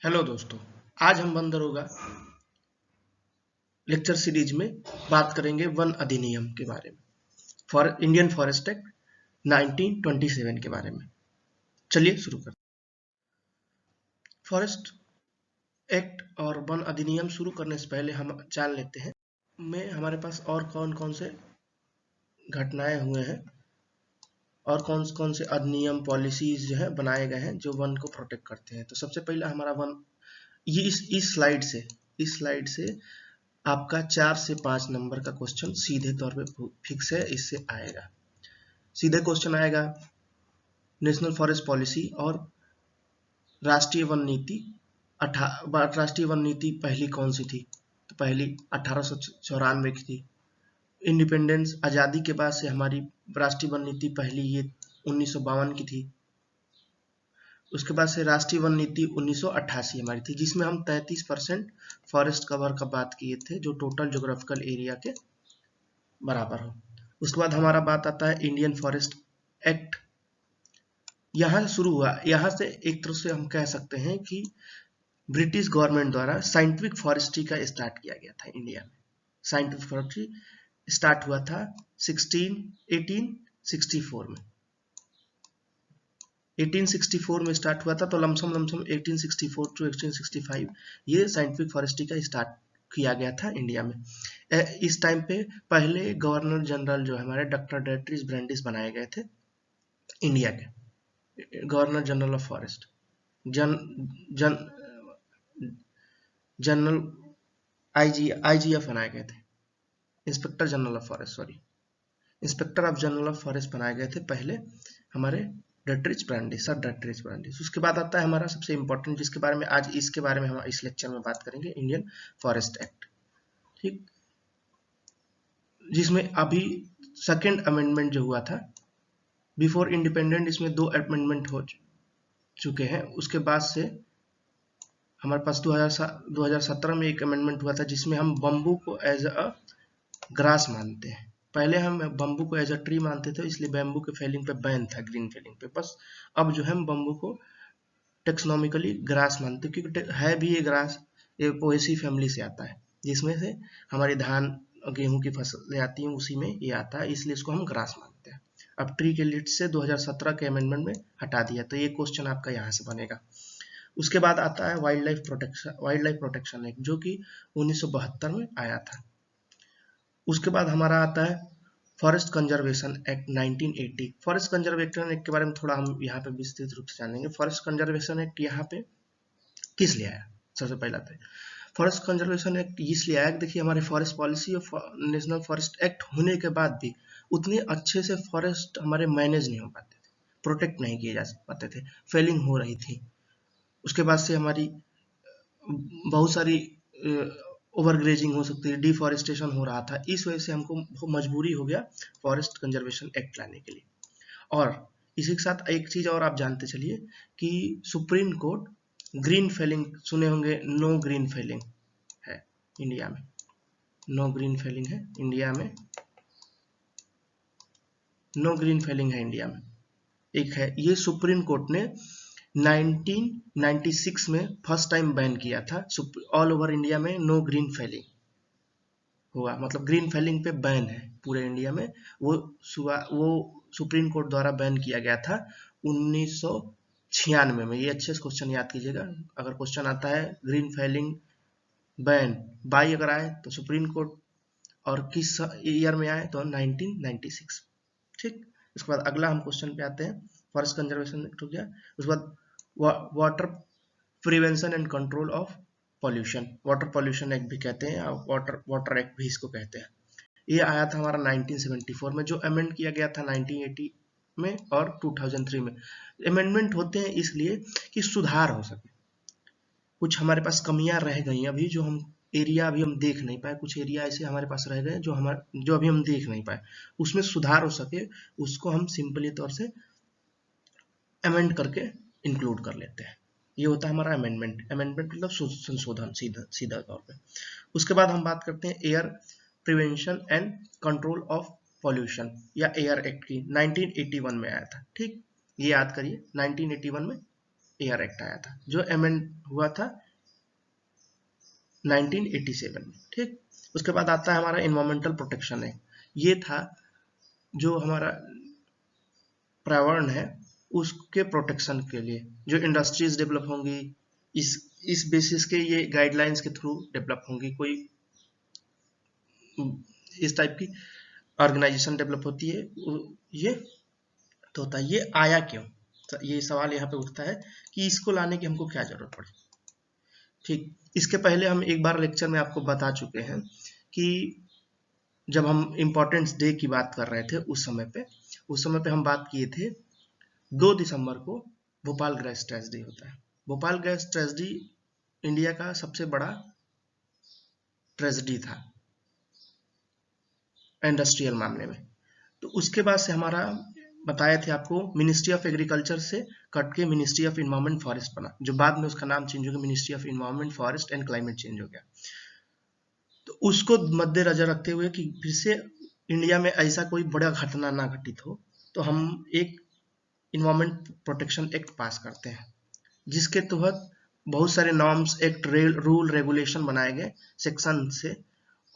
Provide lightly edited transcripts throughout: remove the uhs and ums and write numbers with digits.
Hello दोस्तों, आज हम वन दरोगा लेक्चर सीरीज में बात करेंगे वन अधिनियम के बारे में, फॉर इंडियन फॉरेस्ट एक्ट 1927 के बारे में। चलिए शुरू करते हैं। फॉरेस्ट एक्ट और वन अधिनियम शुरू करने से पहले हम जान लेते हैं में हमारे पास और कौन कौन से घटनाएं हुए हैं और कौन कौन से अधिनियम पॉलिसीज जो है बनाए गए हैं जो वन को प्रोटेक्ट करते हैं। तो सबसे पहले हमारा वन, ये इस स्लाइड से आपका 4 से 5 नंबर का क्वेश्चन सीधे तौर पे फिक्स है, इससे आएगा। सीधे क्वेश्चन आएगा नेशनल फॉरेस्ट पॉलिसी और राष्ट्रीय वन नीति। राष्ट्रीय वन नीति पहली कौन सी थी? तो पहली 1894 की थी। इंडिपेंडेंस आज़ादी के बाद से हमारी राष्ट्रीय वन नीति पहली ये 1952 की थी। उसके बाद से राष्ट्रीय वन नीति 1988 हमारी थी, जिसमें हम 33% फॉरेस्ट कवर का बात किए थे, जो टोटल ज्योग्राफिकल एरिया के बराबर हो। उसके बाद हमारा बात आता है इंडियन फॉरेस्ट एक्ट। यहाँ शुरू हुआ, यहाँ से एक तरह से हम कह सकते हैं कि ब्रिटिश गवर्नमेंट द्वारा साइंटिफिक फॉरेस्ट्री का स्टार्ट किया गया था इंडिया में। साइंटिफिक फॉरेस्ट्री स्टार्ट हुआ था 1864 में। 1864 में स्टार्ट हुआ था, तो लमसम 1864 टू 1865 ये साइंटिफिक फॉरेस्ट्री का स्टार्ट किया गया था इंडिया में। इस टाइम पे पहले गवर्नर जनरल जो हमारे डॉक्टर डेट्रिस ब्रैंडिस बनाए गए थे इंडिया के, governor general of forest. General IGF बनाए गए थे, inspector general of forest, inspector of general of forest बनाए गए थे पहले हमारे डेट्रिच ब्रैंडिस, सर डेट्रिच ब्रैंडिस। उसके बाद आता है हमारा सबसे इंपॉर्टेंट, जिसके बारे में आज इसके बारे में हम इस लेक्चर में बात करेंगे, इंडियन फॉरेस्ट एक्ट। ठीक, जिसमें अभी सेकेंड अमेंडमेंट जो हुआ था बिफोर इंडिपेंडेंट, इसमें 2 अमेंडमेंट हो चुके हैं। उसके बाद से हमारे पास 2017 में एक अमेंडमेंट हुआ था, जिसमें हम बम्बू को एज अ ग्रास मानते हैं। पहले हम बम्बू को एज अ ट्री मानते थे, इसलिए बैम्बू के फेलिंग पे बैन था, ग्रीन फेलिंग पे। बस अब जो है हम बम्बू को टेक्सोनॉमिकली ग्रास मानते हैं, क्योंकि है भी ये ग्रास, ये पोएसी फैमिली से आता है, जिसमें से हमारी धान गेहूं की फसलें आती हैं, उसी में ये आता है, इसलिए इसको हम ग्रास मानते हैं। अब ट्री के लिस्ट से 2017 के अमेंडमेंट में हटा दिया, तो ये क्वेश्चन आपका यहाँ से बनेगा। उसके बाद आता है वाइल्ड लाइफ प्रोटेक्शन एक्ट, जो कि 1972 में आया था। उसके बाद हमारा आता है forest conservation act 1980। Forest conservation act के बारे में थोड़ा हम यहाँ पे विस्तृत रूप से जानेंगे। फॉरेस्ट कंजर्वेशन एक्ट यहाँ पे किस लिए आया? सबसे पहला तो फॉरेस्ट कंजर्वेशन एक्ट इसलिए आया, देखिए हमारे फॉरेस्ट पॉलिसी और नेशनल फॉरेस्ट एक्ट होने के बाद भी उतने अच्छे से फॉरेस्ट हमारे मैनेज नहीं हो पाते थे, प्रोटेक्ट नहीं किए जा पाते थे, फेलिंग हो रही थी। उसके बाद से हमारी बहुत सारी ओवरग्रेजिंग हो सकती है, डिफॉरेस्टेशन हो रहा था। इस वजह से हमको मजबूरी हो गया फॉरेस्ट कंजर्वेशन एक्ट लाने के लिए। और इसी के साथ एक चीज और आप जानते चलिए कि सुप्रीम कोर्ट ग्रीन फेलिंग, सुने होंगे, नो ग्रीन फेलिंग है इंडिया में, नो ग्रीन फेलिंग है इंडिया में, नो ग्रीन फेलिंग है इंडिया में, एक है ये सुप्रीम कोर्ट ने 1996 में फर्स्ट टाइम बैन किया था। ऑल ओवर इंडिया में नो ग्रीन फेलिंग हुआ, मतलब ग्रीन फेलिंग पे बैन है पूरे इंडिया में। वो सुप्रीम कोर्ट द्वारा बैन किया गया था 1996 में। ये अच्छे से क्वेश्चन याद कीजिएगा, अगर क्वेश्चन आता है ग्रीन फेलिंग बैन बाई अगर आए तो सुप्रीम कोर्ट, और किस ईयर में आए तो 1996। ठीक, उसके बाद अगला हम क्वेश्चन पे आते हैं। फॉरेस्ट कंजर्वेशन एक्ट हो गया, उसके बाद water prevention and control of pollution, water pollution act भी कहते हैं, वाटर एक्ट भी इसको कहते हैं। ये आया था हमारा 1974 में, जो अमेंड किया गया था 1980 में और 2003 में। अमेंडमेंट होते हैं इसलिए कि सुधार हो सके, कुछ हमारे पास कमियां रह गई अभी, जो हम एरिया अभी हम देख नहीं पाए, कुछ एरिया ऐसे हमारे पास रह गए जो अभी हम देख नहीं पाए, उसमें सुधार हो सके, उसको हम सिंपली तौर से अमेंड करके इंक्लूड कर लेते हैं। ये होता है हमारा अमेंडमेंट। अमेंडमेंट मतलब संशोधन, सीधा तौर पे। उसके बाद हम बात करते हैं air prevention and control of pollution या एयर एक्ट की, 1981 में आया था। ठीक, ये याद करिए 1981 में एयर एक्ट आया था, जो अमेंड हुआ था 1987 में। ठीक, उसके बाद आता है हमारा इन्वायरमेंटल प्रोटेक्शन एक्ट। ये था जो हमारा पर्यावरण है उसके प्रोटेक्शन के लिए जो इंडस्ट्रीज डेवलप होंगी, इस बेसिस के ये गाइडलाइंस के थ्रू डेवलप होंगी। कोई इस टाइप की ऑर्गेनाइजेशन डेवलप होती है, ये तो होता है। ये आया क्यों, तो ये सवाल यहाँ पे उठता है कि इसको लाने की हमको क्या जरूरत पड़ी। ठीक, इसके पहले हम एक बार लेक्चर में आपको बता चुके हैं कि जब हम इम्पोर्टेंस डे की बात कर रहे थे उस समय पे हम बात किए थे 2 दिसंबर को भोपाल गैस ट्रेजेडी होता है। भोपाल गैस ट्रेजेडी इंडिया का सबसे बड़ा ट्रेजेडी था इंडस्ट्रियल मामले में। तो उसके बाद से हमारा बताए थे आपको मिनिस्ट्री ऑफ एग्रीकल्चर से कट के मिनिस्ट्री ऑफ इन्वायरमेंट फॉरेस्ट बना, जो बाद में उसका नाम चेंज हो गया, ministry of environment forest and climate change हो गया। तो उसको मद्देनजर रखते हुए कि फिर से इंडिया में ऐसा कोई बड़ा घटना ना घटित हो, तो हम एक इन्वायरमेंट प्रोटेक्शन एक्ट पास करते हैं, जिसके तहत बहुत सारे नॉर्म्स, एक्ट, रूल, रेगुलेशन बनाए गए सेक्शन से।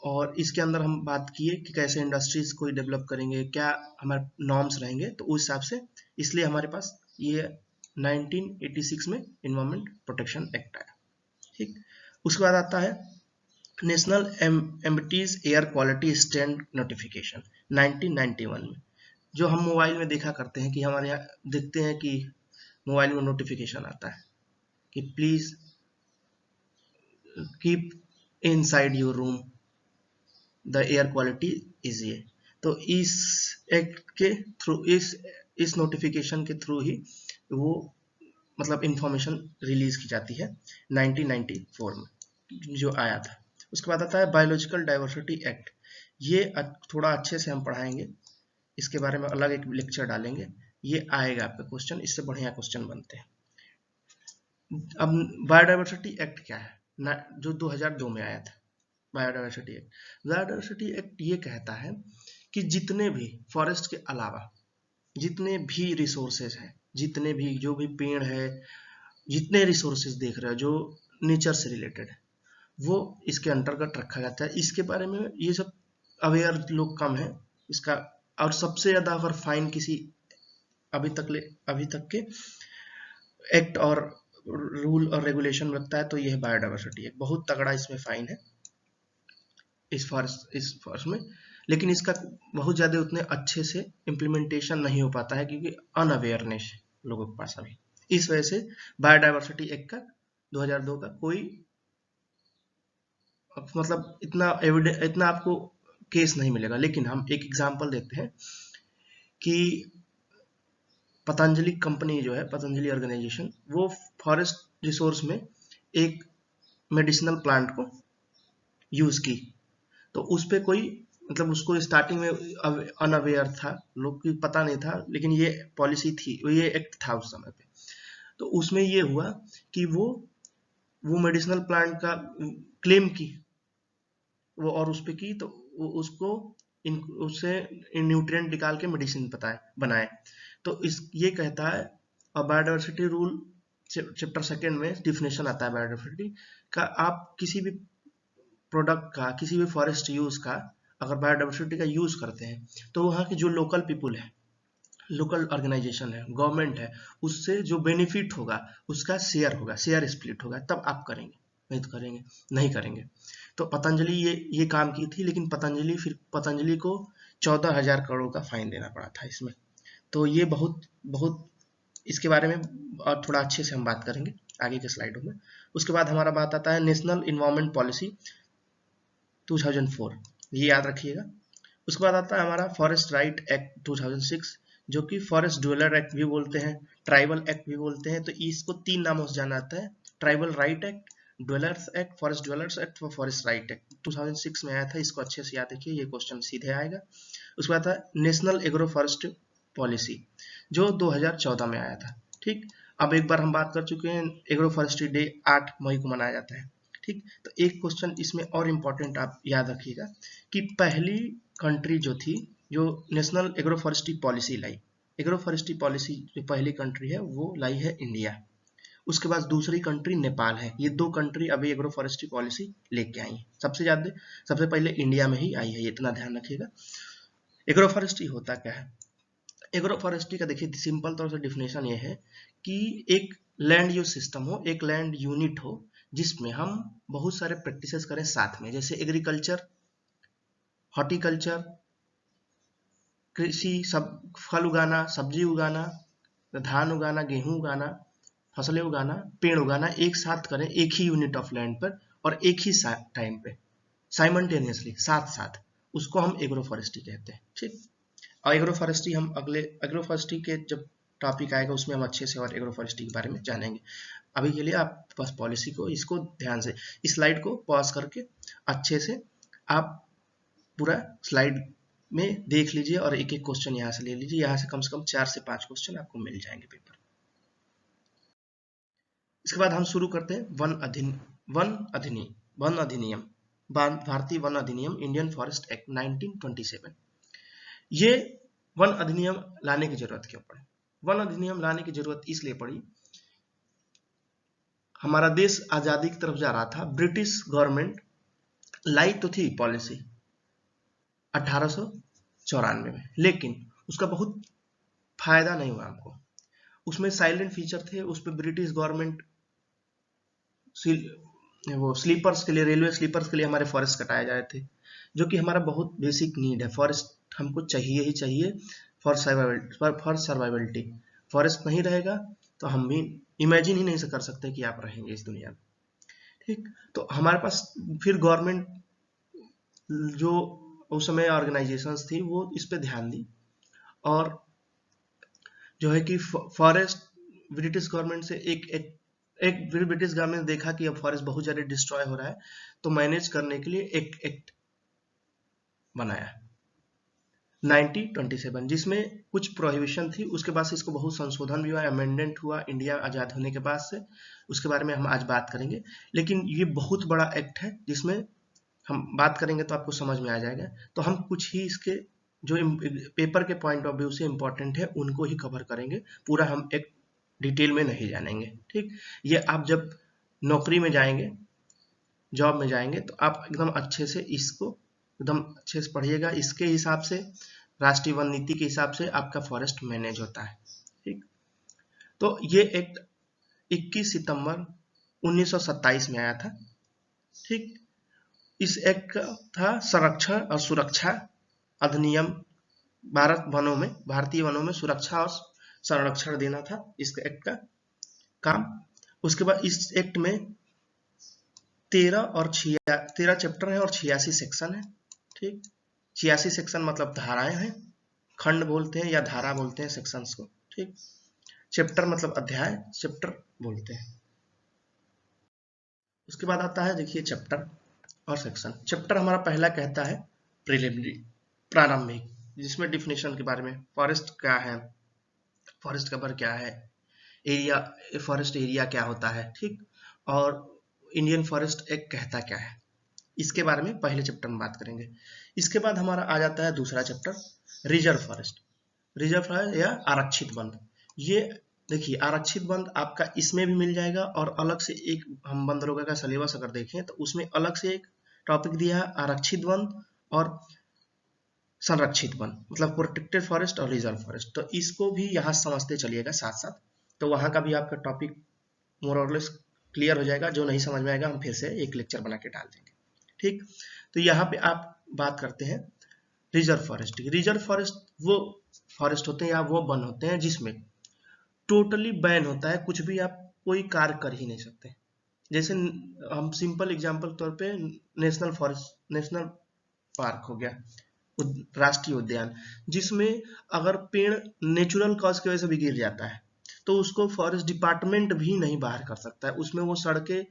और इसके अंदर हम बात किए कि कैसे इंडस्ट्रीज को डेवलप करेंगे, क्या हमारे नॉर्म्स रहेंगे, तो उस हिसाब से इसलिए हमारे पास ये 1986 में इन्वायरमेंट प्रोटेक्शन एक्ट आया। ठीक, उसके बाद आता है national amenities air quality stand notification 1991 में, जो हम मोबाइल में देखा करते हैं कि हमारे यहाँ देखते हैं कि मोबाइल में नोटिफिकेशन आता है कि please keep inside your room the air quality is ये। तो इस एक्ट के थ्रू, इस नोटिफिकेशन के थ्रू ही वो मतलब इंफॉर्मेशन रिलीज की जाती है 1994 में जो आया था। उसके बाद आता है बायोलॉजिकल डाइवर्सिटी एक्ट। ये थोड़ा अच्छे से हम पढ़ाएंगे, इसके बारे में अलग एक लेक्चर डालेंगे, ये आएगा आपका क्वेश्चन, इससे बढ़िया क्वेश्चन बनते हैं। अब बायोडाइवर्सिटी एक्ट क्या है जो 2002 में आया था। बायोडाइवर्सिटी एक्ट ये कहता है कि जितने भी फॉरेस्ट के अलावा जितने भी रिसोर्सेज हैं, जितने भी जो भी पेड़ है, जितने रिसोर्सेज देख रहे हो जो नेचर से रिलेटेड है, वो इसके अंतर्गत रखा जाता है। इसके बारे में ये सब अवेयर लोग कम है इसका। और सबसे ज्यादा अगर फाइन किसी अभी तक के एक्ट और रूल और रेगुलेशन लगता है तो ये है बायोडाइवर्सिटी एक्ट। बहुत तगड़ा इसमें फाइन है इस फॉरेस्ट में, लेकिन इसका बहुत ज्यादा उतने अच्छे से इम्प्लीमेंटेशन नहीं हो पाता है क्योंकि अनअवेयरनेस लोगों के पास अभी। इस वजह से बायोडाइवर्सिटी एक्ट का 2002 का कोई मतलब इतना आपको केस नहीं मिलेगा। लेकिन हम एक एग्जांपल देते हैं कि पतंजलि कंपनी जो है, पतंजलि ऑर्गेनाइजेशन, वो फॉरेस्ट रिसोर्स में एक मेडिसिनल प्लांट को यूज की, तो उस पे कोई मतलब उसको स्टार्टिंग में अनअवेयर था, लोग को पता नहीं था, लेकिन ये पॉलिसी थी, ये एक्ट था उस समय पे। तो उसमें ये हुआ कि वो मेडिसिनल प्लांट का क्लेम की वो, और उस पे की तो उसको उससे न्यूट्रिएंट निकाल के मेडिसिन बनाए। तो ये कहता है बायोडाइवर्सिटी रूल चैप्टर 2 में डिफिनेशन आता है बायोडाइवर्सिटी का। आप किसी भी प्रोडक्ट का, किसी भी फॉरेस्ट यूज का अगर बायोडाइवर्सिटी का यूज करते हैं तो वहाँ के जो लोकल पीपुल है, लोकल ऑर्गेनाइजेशन है, गवर्नमेंट है, उससे जो बेनिफिट होगा उसका शेयर होगा, शेयर स्प्लिट होगा, तब आप करेंगे, नहीं तो नहीं करेंगे। तो पतंजलि ये काम की थी, लेकिन पतंजलि को 14,000 करोड़ का फाइन देना पड़ा था इसमें। तो ये बहुत इसके बारे में और थोड़ा अच्छे से हम बात करेंगे आगे के स्लाइडों में। उसके बाद हमारा बात आता है नेशनल इन्वायरमेंट पॉलिसी 2004, ये याद रखिएगा। उसके बाद आता है हमारा फॉरेस्ट राइट एक्ट 2006, जो कि फॉरेस्ट ड्वेलर एक्ट भी बोलते हैं, ट्राइबल एक्ट भी बोलते हैं। तो इसको 3 नामों से जाना जाता है, tribal right act, dwellers act, forest dwellers act और फॉरेस्ट राइट एक्ट। 2006 में आया था, इसको अच्छे से याद रखिए, ये क्वेश्चन सीधे आएगा। उसके बाद था नेशनल एग्रो फॉरेस्ट पॉलिसी, जो 2014 में आया था। ठीक, अब एक बार हम बात कर चुके हैं, एग्रो फॉरेस्ट्री डे 8 मई को मनाया जाता है। ठीक, तो एक क्वेश्चन इसमें और इम्पोर्टेंट आप याद रखिएगा कि पहली कंट्री जो थी जो नेशनल एग्रो फॉरेस्ट्री पॉलिसी लाई, एग्रो फॉरेस्ट्री पॉलिसी जो पहली कंट्री है वो लाई है इंडिया। उसके बाद दूसरी कंट्री नेपाल है। ये 2 कंट्री अभी एग्रो फॉरेस्ट्री पॉलिसी लेके आई है। सबसे पहले इंडिया में ही आई है, इतना ध्यान रखिएगा। एग्रो फॉरेस्ट्री होता क्या है? एग्रो फॉरेस्ट्री का देखिए सिंपल तौर से डिफिनेशन ये है कि एक लैंड यूज सिस्टम हो, एक लैंड यूनिट हो, जिसमें हम बहुत सारे प्रैक्टिसेस करें साथ में, जैसे एग्रीकल्चर, हॉर्टिकल्चर, कृषि, सब फल उगाना, सब्जी उगाना, धान उगाना, गेहूं उगाना, फसलें उगाना, पेड़ उगाना, एक साथ करें एक ही यूनिट ऑफ लैंड पर और एक ही टाइम पे, साइमल्टेनियसली, साथ साथ, उसको हम एग्रो फॉरेस्ट्री कहते हैं। ठीक, और एग्रो फॉरेस्ट्री हम अगले एग्रो फॉरेस्ट्री के जब टॉपिक आएगा उसमें हम अच्छे से और एग्रो फॉरेस्ट्री के बारे में जानेंगे। अभी के लिए आप बस पॉलिसी को, इसको ध्यान से, इस स्लाइड को पॉज करके अच्छे से आप पूरा स्लाइड में देख लीजिए और एक एक क्वेश्चन यहाँ से ले लीजिए। यहाँ से कम 4 से 5 क्वेश्चन आपको मिल जाएंगे पेपर। इसके बाद हम शुरू करते हैं वन अधिनियम, भारतीय वन अधिनियम, इंडियन फॉरेस्ट एक्ट 1927। ये वन अधिनियम लाने की जरूरत क्यों पड़ी? वन अधिनियम लाने की जरूरत इसलिए पड़ी, हमारा देश आजादी की तरफ जा रहा था, ब्रिटिश गवर्नमेंट लाई तो थी पॉलिसी 1894 में, लेकिन उसका बहुत फायदा नहीं हुआ हमको। उसमें साइलेंट फीचर थे, उस पर ब्रिटिश गवर्नमेंट वो स्लीपर्स के लिए, रेलवे स्लीपर्स के लिए हमारे फॉरेस्ट कटाए जा रहे थे, जो कि हमारा बहुत बेसिक नीड है। फॉरेस्ट हमको चाहिए ही चाहिए फॉर सर्वाइवलिटी। फॉरेस्ट नहीं रहेगा तो हम भी इमेजिन ही नहीं कर सकते कि आप रहेंगे इस दुनिया में। ठीक, तो हमारे पास फिर गवर्नमेंट जो उस समय ऑर्गेनाइजेशंस थी वो इस पे ध्यान दी, और जो है कि फॉरेस्ट, ब्रिटिश गवर्नमेंट से फिर ब्रिटिश गवर्नमेंट ने देखा कि अब फॉरेस्ट बहुत ज्यादा डिस्ट्रॉय हो रहा है, तो मैनेज करने के लिए एक एक्ट बनाया 1927, जिसमें कुछ प्रोहिबिशन थी। उसके बाद से इसको बहुत संशोधन भी हुआ, अमेंडमेंट हुआ इंडिया आजाद होने के बाद से, उसके बारे में हम आज बात करेंगे। लेकिन ये बहुत बड़ा एक्ट है जिसमें हम बात करेंगे तो आपको समझ में आ जाएगा। तो हम कुछ ही इसके जो पेपर के पॉइंट ऑफ व्यू से इंपॉर्टेंट है उनको ही कवर करेंगे, पूरा हम एक डिटेल में नहीं जानेंगे। ठीक, ये आप जब नौकरी में जाएंगे, जॉब में जाएंगे, तो आप एकदम अच्छे से इसको एकदम अच्छे से पढ़िएगा। इसके हिसाब से, राष्ट्रीय वन नीति के हिसाब से आपका फॉरेस्ट मैनेज होता है। ठीक, तो ये एक्ट 21 सितंबर 1927 में आया था। ठीक, इस एक्ट का था संरक्षण और सुरक्षा अधिनियम। भारतीय वनों में सुरक्षा और संरक्षण देना था इस एक्ट का काम। उसके बाद इस एक्ट में 13 चैप्टर है और 86 सेक्शन है। ठीक, 86 सेक्शन मतलब धाराएं हैं, खंड बोलते हैं या धारा बोलते हैं सेक्शंस को। ठीक, चैप्टर मतलब अध्याय, चैप्टर बोलते हैं। उसके बाद आता है, देखिए, चैप्टर और सेक्शन। चैप्टर हमारा पहला कहता है प्रिलिमिनरी, प्रारंभिक, जिसमें डिफिनेशन के बारे में, फॉरेस्ट क्या है, फॉरेस्ट कवर क्या है, एरिया, फॉरेस्ट एरिया क्या होता है। ठीक, और इंडियन फॉरेस्ट एक्ट कहता क्या है, इसके बारे में पहले चैप्टर में बात करेंगे। इसके बाद हमारा आ जाता है दूसरा chapter, reserve forest. Reserve forest या आरक्षित वन। ये देखिए, आरक्षित वन आपका इसमें भी मिल जाएगा, और अलग से एक, हम वन दरोगा का सिलेबस अगर देखें तो उसमें अलग से एक टॉपिक दिया है, आरक्षित वन और संरक्षित वन, मतलब प्रोटेक्टेड फॉरेस्ट और रिजर्व फॉरेस्ट। तो इसको भी यहाँ समझते चलिएगा साथ साथ, तो वहां का भी आपका टॉपिक मोर और लेस क्लियर हो जाएगा। जो नहीं समझ में आएगा हम फिर से एक लेक्चर बना के डाल देंगे। ठीक, तो यहाँ पे आप बात करते हैं रिजर्व फॉरेस्ट की। रिजर्व फॉरेस्ट वो फॉरेस्ट होते हैं या वो वन होते हैं जिसमें टोटली बैन होता है, कुछ भी आप कोई कार्य कर ही नहीं सकते। जैसे हम सिंपल एग्जांपल तौर पे नेशनल फॉरेस्ट, नेशनल पार्क हो गया, राष्ट्रीय उद्यान, जिसमें अगर पेड़ नेचुरल कॉज की वजह से भी गिर जाता है तो उसको फॉरेस्ट डिपार्टमेंट भी नहीं बाहर कर सकता है। उसमें वो सड़कें,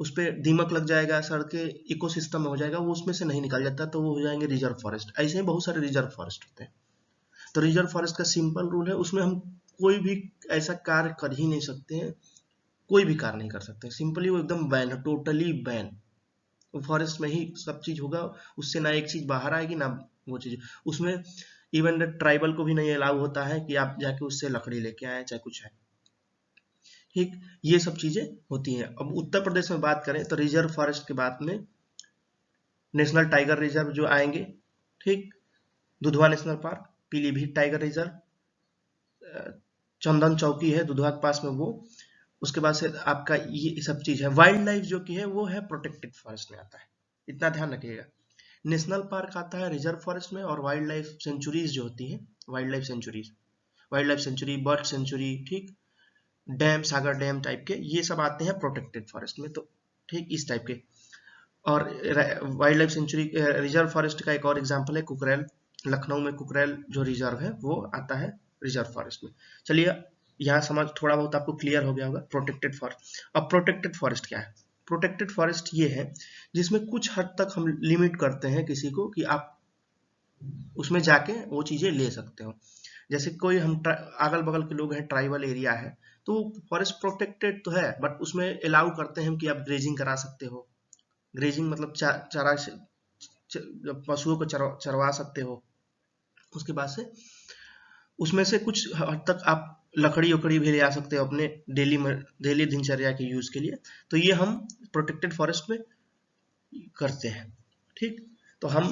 उस पर दीमक लग जाएगा, सड़कें इकोसिस्टम में हो जाएगा, वो उसमें से नहीं निकल जाता, तो वो हो जाएंगे रिजर्व फॉरेस्ट। ऐसे ही बहुत सारे रिजर्व फॉरेस्ट होते हैं। तो रिजर्व फॉरेस्ट का सिंपल रूल है, उसमें हम कोई भी ऐसा कार्य कर ही नहीं सकते हैं, कोई भी कार्य नहीं कर सकते, सिंपली वो एकदम बैन है, टोटली बैन। फॉरेस्ट में ही सब चीज होगा, उससे ना एक चीज बाहर आएगी ना वो चीज उसमें। इवन ट्राइबल को भी नहीं अलाउ होता है कि आप जाके उससे लकड़ी लेके आए, चाहे कुछ है। ठीक, ये सब चीजें होती हैं। अब उत्तर प्रदेश में बात करें तो रिजर्व फॉरेस्ट के बाद में नेशनल टाइगर रिजर्व जो आएंगे, ठीक, Dudhwa national park, Pilibhit tiger reserve, Chandan Chauki है दुधवा के पास में वो, उसके बाद से आपका ये सब चीज है। वाइल्ड लाइफ जो की है वो है प्रोटेक्टेड फॉरेस्ट में आता है, इतना ध्यान रखिएगा। नेशनल पार्क आता है रिजर्व फॉरेस्ट में, और वाइल्ड लाइफ सेंचुरीज जो होती है, wild life sanctuaries, wild life sanctuary, bird sanctuary, ठीक, डैम, सागर डैम टाइप के, ये सब आते हैं प्रोटेक्टेड फॉरेस्ट में। तो ठीक इस टाइप के। और wild life sanctuary reserve forest का एक और एग्जांपल है कुकरेल, लखनऊ में कुकरेल जो रिजर्व है वो आता है रिजर्व फॉरेस्ट में। चलिए यहाँ समझ थोड़ा बहुत आपको क्लियर हो गया होगा प्रोटेक्टेड फॉरेस्ट। अब प्रोटेक्टेड फॉरेस्ट क्या है? प्रोटेक्टेड फॉरेस्ट ये है जिसमें कुछ हद तक हम लिमिट करते हैं किसी को कि आप उसमें जाके वो चीजें ले सकते हो। जैसे कोई हम अगल बगल के लोग हैं, ट्राइबल एरिया है, तो फॉरेस्ट प्रोटेक्टेड तो है बट उसमें अलाउ करते हैं कि आप ग्रेजिंग करा सकते हो। ग्रेजिंग मतलब चारा पशुओं को चरवा सकते हो। उसके बाद से उसमें से कुछ हद तक आप लकड़ी उकड़ी भी ले आ सकते हो अपने डेली दिनचर्या के यूज के लिए। तो ये हम प्रोटेक्टेड फॉरेस्ट में करते हैं। ठीक, तो हम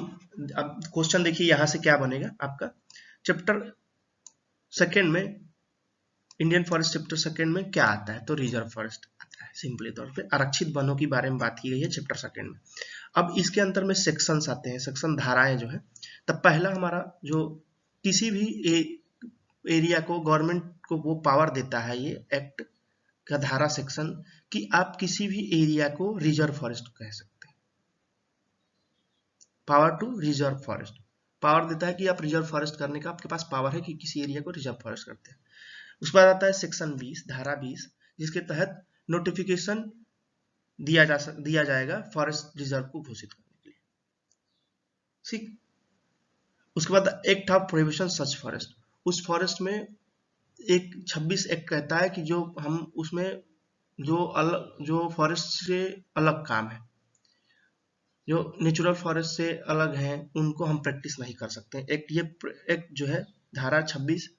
अब क्वेश्चन देखिए यहाँ से क्या बनेगा आपका। चैप्टर सेकेंड में, इंडियन फॉरेस्ट चैप्टर सेकेंड में क्या आता है? तो रिजर्व फॉरेस्ट आता है। सिंपली तौर पे आरक्षित वनों के बारे में बात की गई है चैप्टर सेकेंड में। अब इसके अंदर में सेक्शंस आते हैं, सेक्शन धाराएं जो है। तब पहला हमारा जो किसी भी एरिया को गवर्नमेंट को वो पावर देता है, ये एक्ट का धारा सेक्शन, कि आप किसी भी एरिया को रिजर्व फॉरेस्ट कह सकते हैं। Power to reserve forest, power देता है कि आप रिजर्व फॉरेस्ट करने का आपके पास पावर है कि किसी एरिया को रिजर्व फॉरेस्ट करते हैं। उसके बाद आता है सेक्शन 20, धारा 20, जिसके तहत नोटिफिकेशन दिया जाएगा फॉरेस्ट रिजर्व को घोषित करने के लिए। ठीक, उसके बाद act of prohibition such forest, उस फॉरेस्ट में एक 26 एक्ट कहता है कि जो हम उसमें जो फॉरेस्ट से अलग काम है, जो नेचुरल फॉरेस्ट से अलग हैं, उनको हम प्रैक्टिस नहीं कर सकते। ये एक्ट जो है धारा 26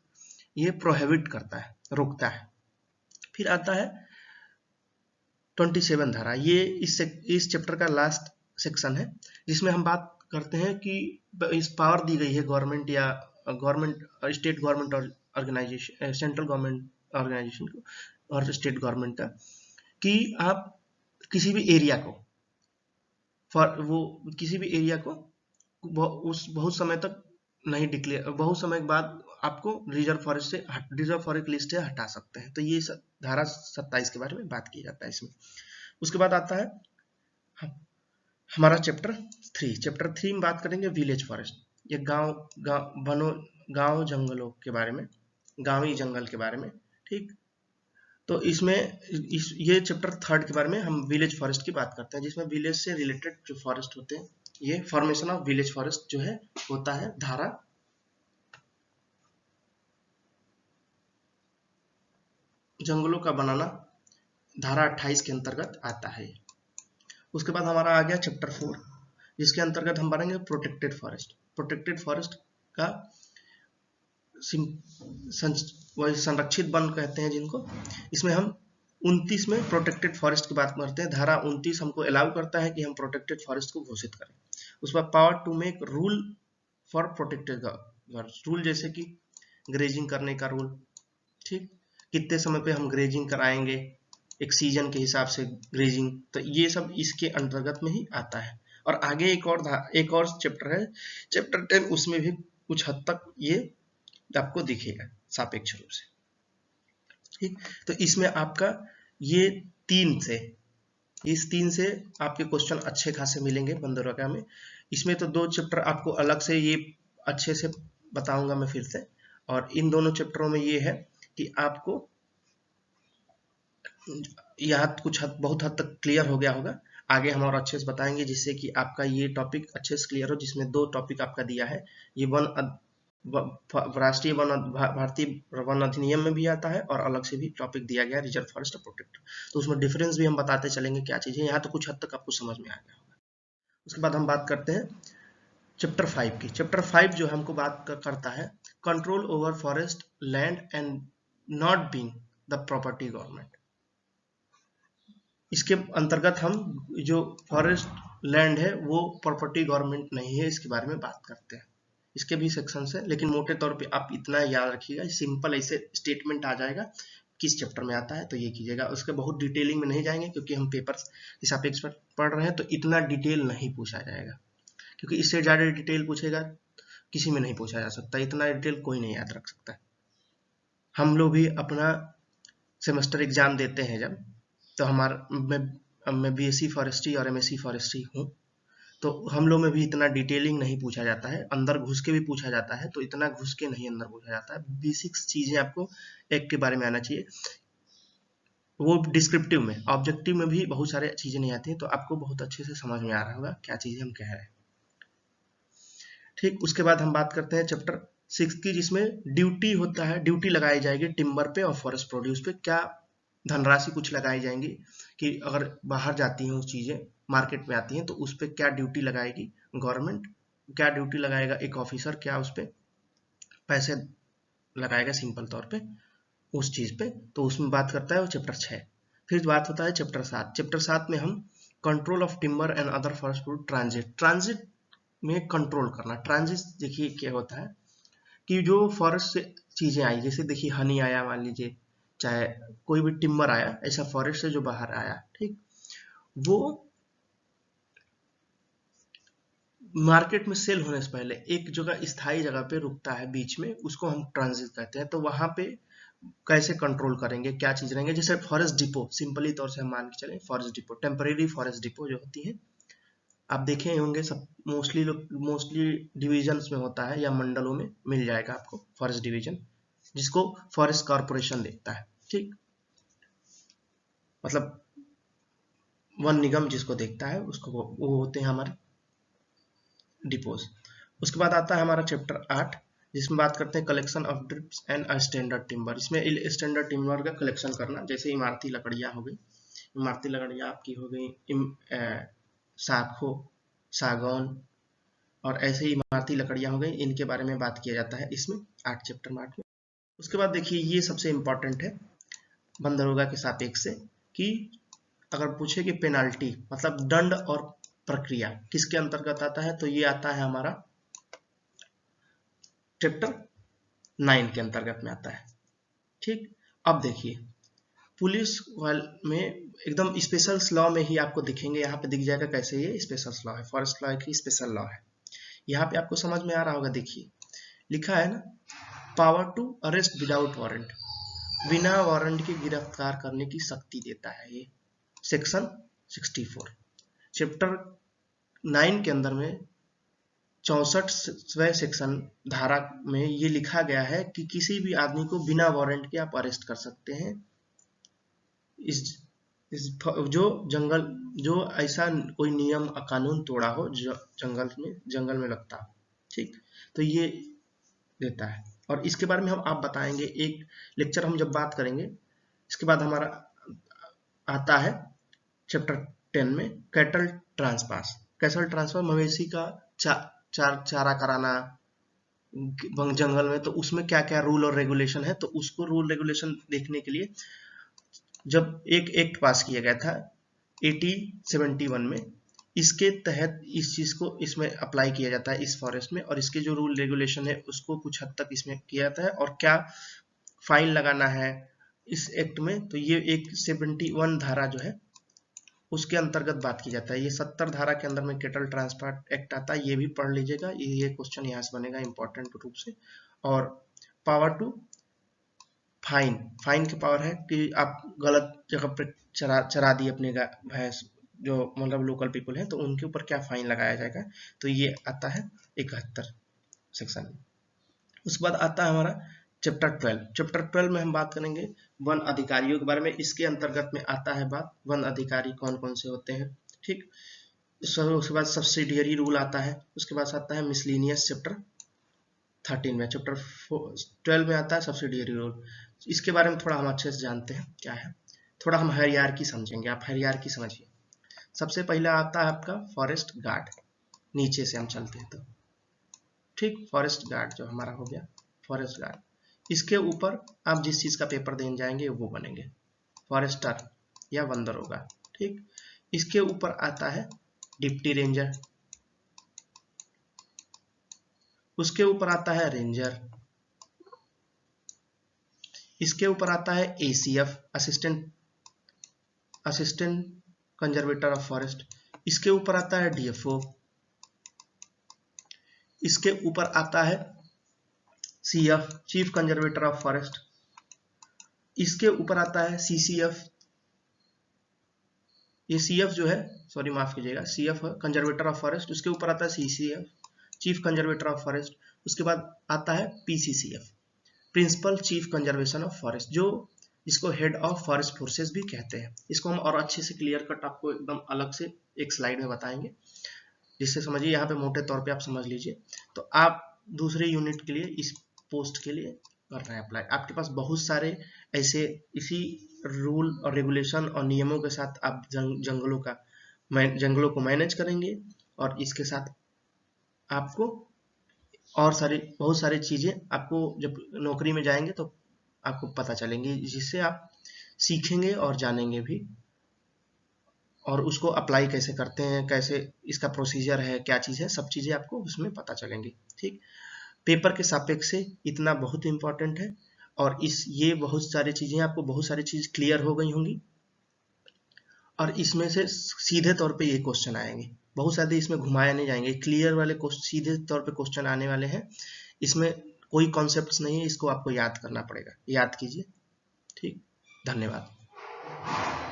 ये प्रोहिबिट करता है, रोकता है। फिर आता है 27 धारा, ये इस चैप्टर का लास्ट सेक्शन है, जिसमें हम बात करते हैं कि इस पावर दी गई है गवर्नमेंट या स्टेट गवर्नमेंट और ऑर्गेनाइजेशन, सेंट्रल गवर्नमेंट ऑर्गेनाइजेशन को और स्टेट गवर्नमेंट का, कि आप किसी भी एरिया को बहुत समय तक नहीं डिक्लेयर, बहुत समय के बाद आपको रिजर्व फॉरेस्ट लिस्ट से हटा सकते हैं। तो ये धारा 27 के बारे में बात की जाता है इसमें। उसके बाद आता है हमारा चैप्टर 3 में बात करेंगे विलेज फॉरेस्ट, ये गांव जंगलों के बारे में, गांवी जंगल के बारे में। ठीक, तो इसमें ये चैप्टर 3 के बारे में हम विलेज फॉरेस्ट की बात करते हैं, जिसमें विलेज से रिलेटेड जो फॉरेस्ट होते हैं, ये फॉर्मेशन ऑफ विलेज फॉरेस्ट जो है होता है धारा जंगलों का बनाना, धारा 28 के अंतर्गत आता है। उसके बाद हमारा आ गया चैप्टर 4, जिसके अंतर्गत हम पढ़ेंगे प्रोटेक्टेड फॉरेस्ट। प्रोटेक्टेड फॉरेस्ट का संरक्षित वन कहते हैं जिनको। इसमें हम 29 में प्रोटेक्टेड फॉरेस्ट की बात करते हैं। धारा 29 हमको अलाउ करता है कि हम प्रोटेक्टेड फॉरेस्ट को घोषित करें। उस पर power to make rule for protected rule, जैसे कि ग्रेजिंग करने का रूल, ठीक, कितने समय पे हम ग्रेजिंग कराएंगे, एक सीजन के हिसाब से ग्रेजिंग, तो ये सब इसके अंतर्गत में ही आता है। और आगे एक और चैप्टर है, चैप्टर 10, उसमें भी कुछ हद तक ये आपको दिखेगा सापेक्ष रूप से। ठीक, तो इसमें आपका इस तीन से आपके क्वेश्चन अच्छे खासे मिलेंगे बंदरगाह में। इसमें तो 2 चैप्टर आपको अलग से ये अच्छे से बताऊंगा मैं फिर से, और इन दोनों चैप्टरों में ये है कि आपको यहाँ कुछ बहुत हद तक क्लियर हो गया होगा। आगे हम और अच्छे से बताएंगे जिससे कि आपका ये टॉपिक अच्छे से क्लियर हो, जिसमें 2 टॉपिक आपका दिया है। ये राष्ट्रीय भारतीय वन अधिनियम में भी आता है, और अलग से भी टॉपिक दिया गया रिजर्व फॉरेस्ट प्रोटेक्ट, तो उसमें डिफरेंस भी हम बताते चलेंगे क्या चीज़ है। यहाँ तो कुछ हद तक आपको समझ में आ गया होगा। उसके बाद हम बात करते हैं चैप्टर 5 की। चैप्टर 5 जो हमको बात करता है control over forest land and not being the property government. इसके अंतर्गत हम जो फॉरेस्ट लैंड है वो प्रॉपर्टी गवर्नमेंट नहीं है, इसके बारे में बात करते हैं। इसके भी सेक्शन है, लेकिन मोटे तौर पे आप इतना याद रखिएगा, सिंपल ऐसे स्टेटमेंट आ जाएगा किस चैप्टर में आता है तो ये कीजिएगा। उसके बहुत डिटेलिंग में नहीं जाएंगे क्योंकि हम पेपर सापेक्ष पर पढ़ रहे हैं, तो इतना डिटेल नहीं पूछा जाएगा, क्योंकि इससे ज़्यादा डिटेल पूछेगा किसी में नहीं पूछा जा सकता, इतना डिटेल कोई नहीं याद रख सकता। हम लोग भी अपना सेमेस्टर एग्जाम देते हैं जब, तो मैं बीएससी फॉरेस्ट्री और एमएससी फॉरेस्ट्री हूँ, तो हम लोग में भी इतना डिटेलिंग नहीं पूछा जाता है, अंदर घुस के भी पूछा जाता है, तो इतना घुस के नहीं अंदर पूछा जाता है। बेसिक्स चीजें आपको एक के बारे में आना चाहिए, वो डिस्क्रिप्टिव में, ऑब्जेक्टिव में भी बहुत सारे चीजें नहीं आती हैं, तो आपको बहुत अच्छे से समझ में आ रहा होगा क्या चीजें हम कह रहे हैं। ठीक, उसके बाद हम बात करते हैं चैप्टर 6 की, जिसमें ड्यूटी होता है, ड्यूटी लगाई जाएगी टिम्बर पे और फॉरेस्ट प्रोड्यूस पे, क्या धनराशि कुछ लगाई जाएंगी कि अगर बाहर जाती हैं उस चीजें मार्केट में आती हैं तो उस पर क्या ड्यूटी लगाएगी गवर्नमेंट, क्या ड्यूटी लगाएगा एक ऑफिसर, क्या उस पर पैसे लगाएगा सिंपल तौर पे उस चीज पे, तो उसमें बात करता है वो चैप्टर 6। फिर बात होता है चैप्टर 7। चैप्टर 7 में हम control of timber and other forest produce transit में कंट्रोल करना। ट्रांजिट देखिए क्या होता है कि जो फॉरेस्ट से चीजें आई, जैसे देखिए हनी आया मान लीजिए, चाहे कोई भी टिम्बर आया ऐसा फॉरेस्ट से जो बाहर आया, ठीक, वो मार्केट में सेल होने से पहले एक जगह स्थायी जगह पे रुकता है बीच में, उसको हम ट्रांजिट कहते हैं। तो वहां पे कैसे कंट्रोल करेंगे, क्या चीज रहेंगे, जैसे फॉरेस्ट डिपो, सिंपली तौर से हम मान के चले forest depot, temporary forest depot जो होती है, आप देखे होंगे सब मोस्टली डिविजन्स में होता है या मंडलों में मिल जाएगा आपको फॉरेस्ट डिवीजन, जिसको फॉरेस्ट कॉर्पोरेशन देखता है, ठीक, मतलब वन निगम जिसको देखता है उसको वो होते हैं हमारे डिपोज। उसके बाद आता है हमारा चैप्टर 8, जिसमें बात करते हैं collection of drifts and standard timber. इसमें स्टैंडर्ड टिम्बर का कलेक्शन करना, जैसे इमारती लकड़ियां हो गई, इमारती लकड़ियां आपकी हो गई साखो, सागौन और ऐसे ही इमारती लकड़ियां हो गई, इनके बारे में बात किया जाता है इसमें 8 चैप्टर में 8 में। उसके बाद देखिए ये सबसे इंपॉर्टेंट है बंदरोगा के सापेक्ष से, कि अगर पूछे कि पेनाल्टी मतलब दंड और प्रक्रिया किसके अंतर्गत आता है, तो ये आता है हमारा चैप्टर 9 के अंतर्गत में आता है, ठीक। अब देखिए पुलिस में एकदम स्पेशल लॉ में ही आपको दिखेंगे, यहाँ पे दिख जाएगा कैसे ये स्पेशल लॉ है, फॉरेस्ट लॉ की स्पेशल लॉ है। यहाँ पे आपको समझ में आ रहा होगा, देखिए लिखा है ना, power to arrest without warrant, बिना वारंट के गिरफ्तार करने की शक्ति देता है ये सेक्शन 64। चैप्टर 9 के अंदर में 64वें सेक्शन धारा में ये लिखा गया है कि किसी भी आदमी को बिना वारंट के आप अरेस्ट कर सकते हैं, इस जो जो ऐसा कोई नियम कानून तोड़ा हो जो जंगल में लगता हो, ठीक, तो ये देता है। और इसके बारे में हम आप बताएंगे, एक लेक्चर हम जब बात करेंगे। इसके बाद हमारा आता है चैप्टर 10 में कैटल ट्रांसपास। कैटल ट्रांसफर मवेशी का चारा कराना जंगल में, तो उसमें क्या क्या रूल और रेगुलेशन है, तो उसको रूल रेगुलेशन देखने के लिए जब एक एक्ट पास किया गया था 1871 में, इसके तहत इस चीज को इसमें अप्लाई किया जाता है इस फॉरेस्ट में, और इसके जो रूल रेगुलेशन है उसको कुछ हद तक इसमें किया जाता है, और क्या फाइन लगाना है इस एक्ट में, तो ये एक 71 धारा जो है उसके अंतर्गत बात की जाता है। ये 70 धारा के अंदर में कैटल ट्रांसपोर्ट एक्ट आता है, ये भी पढ़ लीजिएगा, ये क्वेश्चन यहाँ से बनेगा इंपॉर्टेंट रूप से। और पावर टू फाइन, फाइन की पावर है कि आप गलत जगह पर चरा दिए अपने भैंस, जो मतलब लोकल पीपल हैं, तो उनके ऊपर क्या फाइन लगाया जाएगा, तो ये आता है 71 सेक्शन में। उसके बाद आता है हमारा चैप्टर 12। चैप्टर 12 में हम बात करेंगे वन अधिकारियों के बारे में। इसके अंतर्गत में आता है बात वन अधिकारी कौन कौन से होते हैं, ठीक। उसके बाद सब्सिडियरी रूल आता है। उसके बाद आता है मिसलिनियस चैप्टर 13 में। चैप्टर 12 में आता है सब्सिडियरी रूल। इसके बारे में थोड़ा हम अच्छे से जानते हैं क्या है, थोड़ा हम हायरार्की समझेंगे। आप हायरार्की समझिए। सबसे पहला आता है आपका फॉरेस्ट गार्ड, नीचे से हम चलते हैं तो, ठीक, फॉरेस्ट गार्ड जो हमारा हो गया फॉरेस्ट गार्ड, इसके ऊपर आप जिस चीज का पेपर देने जाएंगे वो बनेंगे फॉरेस्टर या वन दरोगा, ठीक, इसके ऊपर आता है डिप्टी रेंजर, उसके ऊपर आता है रेंजर, इसके ऊपर आता है ACF, assistant conservator of forest, इसके ऊपर आता है DFO, इसके ऊपर आता है CF, chief conservator of forest, इसके ऊपर आता है CCF, ये CF जो है, सॉरी माफ कीजिएगा, CF कंजर्वेटर ऑफ फॉरेस्ट, उसके ऊपर आता है CCF, chief conservator of forest, उसके बाद आता है PCCF, principal chief conservation of forest, जो इसको हेड ऑफ फॉरेस्ट फोर्सेस भी कहते हैं। इसको हम और अच्छे से क्लियर कट आपको एकदम अलग से एक स्लाइड में बताएंगे, जिससे समझिए, यहाँ पे मोटे तौर पे आप समझ लीजिए। तो आप दूसरे यूनिट के लिए, इस पोस्ट के लिए कर रहे हैं अप्लाई, आपके पास बहुत सारे ऐसे इसी रूल और रेगुलेशन और नियमों के साथ आप जंगलों को मैनेज करेंगे, और इसके साथ आपको और बहुत सारी चीजें आपको जब नौकरी में जाएंगे तो आपको पता चलेंगी, जिससे आप सीखेंगे और जानेंगे भी, और उसको अप्लाई कैसे करते हैं, कैसे इसका प्रोसीजर है, क्या चीज़ है, सब चीज़ें आपको उसमें पता चलेंगी। ठीक, पेपर के सापेक्ष से इतना बहुत इंपॉर्टेंट है, और ये बहुत सारी चीज़ें, आपको बहुत सारी चीज़ क्लियर हो गई होंगी, और इसमें से सीधे तौर पे ये क्वेश्चन आएंगे, बहुत सारे इसमें घुमाए नहीं जाएंगे, क्लियर वाले सीधे तौर पे क्वेश्चन आने वाले हैं, इसमें कोई कॉन्सेप्ट्स नहीं है, इसको आपको याद करना पड़ेगा, याद कीजिए। ठीक, धन्यवाद।